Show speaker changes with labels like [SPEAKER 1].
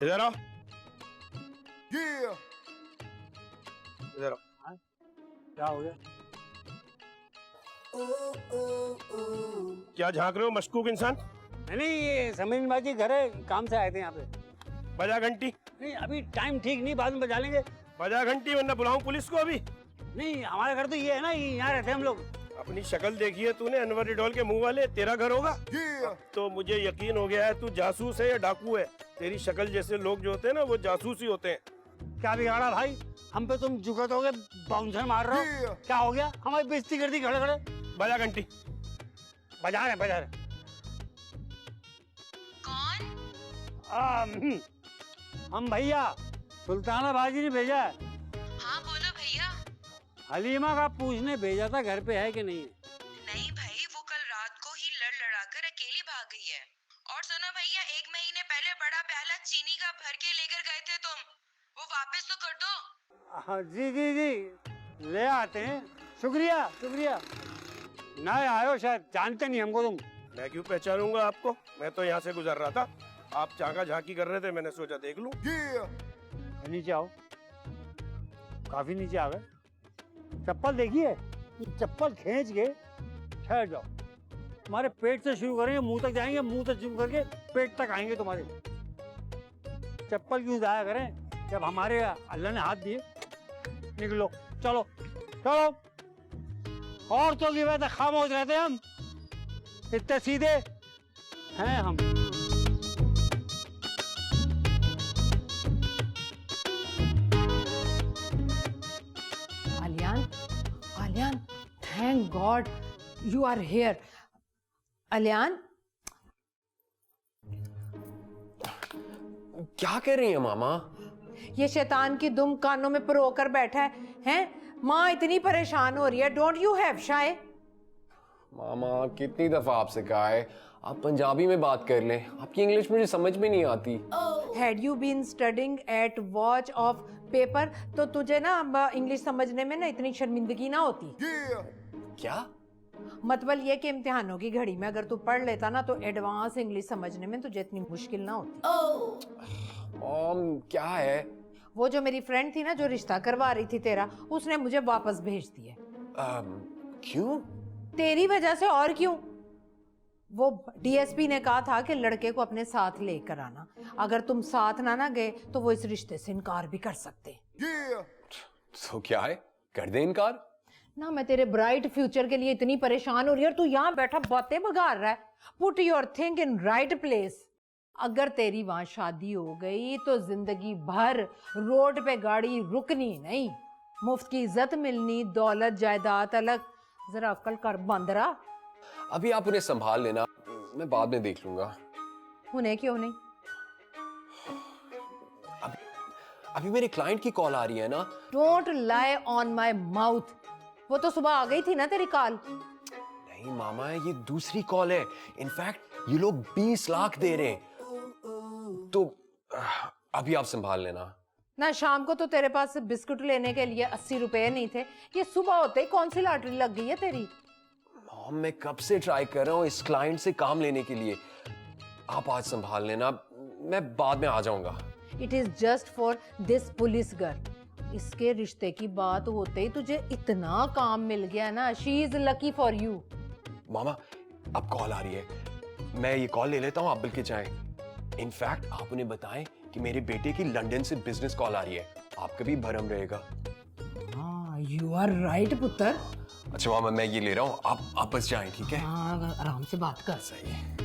[SPEAKER 1] इधर आओ। इधर आओ।
[SPEAKER 2] क्या हो गया?
[SPEAKER 1] क्या झांक रहे हो मशकूक इंसान?
[SPEAKER 2] नहीं, ये समीन जी घर है, काम से आए थे यहाँ पे।
[SPEAKER 1] बजा घंटी।
[SPEAKER 2] नहीं, अभी टाइम ठीक नहीं, बाद में बजा लेंगे।
[SPEAKER 1] बजा घंटी वरना बुलाऊं पुलिस को अभी।
[SPEAKER 2] नहीं, हमारा घर तो ये है ना, यहाँ रहते हैं हम लोग।
[SPEAKER 1] अपनी शक्ल देखी है तूने अनवर रिडोल के मुंह वाले, तेरा घर होगा? तो मुझे यकीन हो गया है तू जासूस है या डाकू है। तेरी शक्ल जैसे लोग जो होते हैं ना वो जासूस ही होते हैं।
[SPEAKER 2] क्या बिगाड़ा भाई? हम पे तुम जुगत हो गए, बाउंसर मार रहे हो। क्या हो गया? हमारी बेइज्जती कर दी खड़े खड़े।
[SPEAKER 1] बजा घंटी।
[SPEAKER 2] बजा रहे बजा रहे।
[SPEAKER 3] कौन?
[SPEAKER 2] हम भैया, सुल्ताना बाजी ने भेजा है।
[SPEAKER 3] हाँ बोलो भैया।
[SPEAKER 2] हलीमा का पूछने भेजा था घर पे है कि नहीं।
[SPEAKER 3] नहीं भाई, वो कल रात को ही लड़ लड़ा कर अकेली भाग गई है। और सुनो भैया, 1 महीने पहले बड़ा प्याला चीनी का भर के लेकर गए थे तुम, वो वापस तो कर दो।
[SPEAKER 2] हाँ जी जी जी, ले आते हैं। शुक्रिया शुक्रिया। ना आयो, शायद जानते नहीं हमको तुम।
[SPEAKER 1] मैं क्यों पहचानूंगा आपको? मैं तो यहाँ से गुजर रहा था, आप झांका झांकी कर रहे थे, मैंने सोचा देख लूं।
[SPEAKER 2] नीचे आओ, काफी नीचे आ गए। चप्पल देखिए, चप्पल खींच के ठहर जाओ। तुम्हारे पेट से शुरू करेंगे, मुंह तक जाएंगे, मुंह से शुरू करके पेट तक आएंगे तुम्हारे। चप्पल क्यों जाया करें जब हमारे अल्लाह ने हाथ दिए। निकलो, चलो चलो। औरतों की वजह से खामोश रहते हैं हम, इतने सीधे हैं हम।
[SPEAKER 4] Alyan, thank God you are here. Alyan,
[SPEAKER 5] क्या कर रही है मामा?
[SPEAKER 4] ये शैतान की दुम कानों में परोकर बैठा है, हैं? माँ इतनी परेशान हो रही है। Don't you have shy?
[SPEAKER 5] मामा कितनी दफा आपसे कहा है आप पंजाबी में बात कर लें, आपकी इंग्लिश मुझे समझ में नहीं आती।
[SPEAKER 4] Had you been studying at watch of paper, तो तुझे ना इंग्लिश समझने में ना इतनी शर्मिंदगी ना होती।
[SPEAKER 5] क्या?
[SPEAKER 4] मतलब ये कि इम्तिहानों की घड़ी में अगर तू पढ़ लेता ना तो एडवांस इंग्लिश समझने में तुझे इतनी मुश्किल ना होती।
[SPEAKER 5] क्या है?
[SPEAKER 4] वो जो मेरी फ्रेंड थी ना, जो रिश्ता करवा रही थी तेरा, उसने मुझे वापस भेज दिए।
[SPEAKER 5] क्यों?
[SPEAKER 4] तेरी वजह से। और क्यों? वो डीएसपी ने कहा था कि लड़के को अपने साथ लेकर आना, अगर तुम साथ ना गए तो वो इस रिश्ते से इनकार भी कर सकते।
[SPEAKER 5] तो क्या है, कर दे इनकार?
[SPEAKER 4] ना, मैं तेरे ब्राइट फ्यूचर के लिए इतनी परेशान हो रही है और तू यहाँ बैठा बातें बगाड़ रहा है। Put your thing in right place. अगर तेरी वहां शादी हो गई तो जिंदगी भर रोड पे गाड़ी रुकनी नहीं, मुफ्त की इज्जत मिलनी, दौलत जायदाद अलग। जरा अक्ल कर बंदरा।
[SPEAKER 5] अभी आप उन्हें संभाल लेना, मैं बाद में देख लूंगा।
[SPEAKER 4] उन्हें क्यों नहीं?
[SPEAKER 5] अभी मेरे क्लाइंट की कॉल आ रही है ना।
[SPEAKER 4] Don't lie on my mouth. वो तो सुबह आ गई थी ना तेरी कॉल।
[SPEAKER 5] नहीं मामा, ये दूसरी कॉल है। इनफैक्ट ये लोग 20 लाख दे रहे हैं, तो अभी आप संभाल लेना
[SPEAKER 4] ना। शाम को तो तेरे पास बिस्कुट लेने के लिए 80 रुपए नहीं थे। ये सुबह होते ही कौन सी लॉटरी लग गई है तेरी?
[SPEAKER 5] मॉम, मैं कब से ट्राई कर रहा हूँ इस क्लाइंट से काम लेने के लिए। आप आज संभाल लेना, मैं बाद में आ जाऊंगा।
[SPEAKER 4] It is just for this police girl. इसके रिश्ते की बात होते ही तुझे इतना काम मिल गया ना। She is lucky for you.
[SPEAKER 5] मामा, अब कॉल आ रही है, मैं ये कॉल ले लेता हूँ, आप बल्कि जाएं। इनफैक्ट आप उन्हें बताएं कि मेरे बेटे की लंदन से बिजनेस कॉल आ रही है, आपका भी भरम रहेगा।
[SPEAKER 4] हाँ, यू आर राइट पुत्र।
[SPEAKER 5] अच्छा मामा, मैं ये ले रहा हूँ, आप बस जाएं, ठीक है?
[SPEAKER 4] हाँ, आराम से बात कर।
[SPEAKER 5] सही है।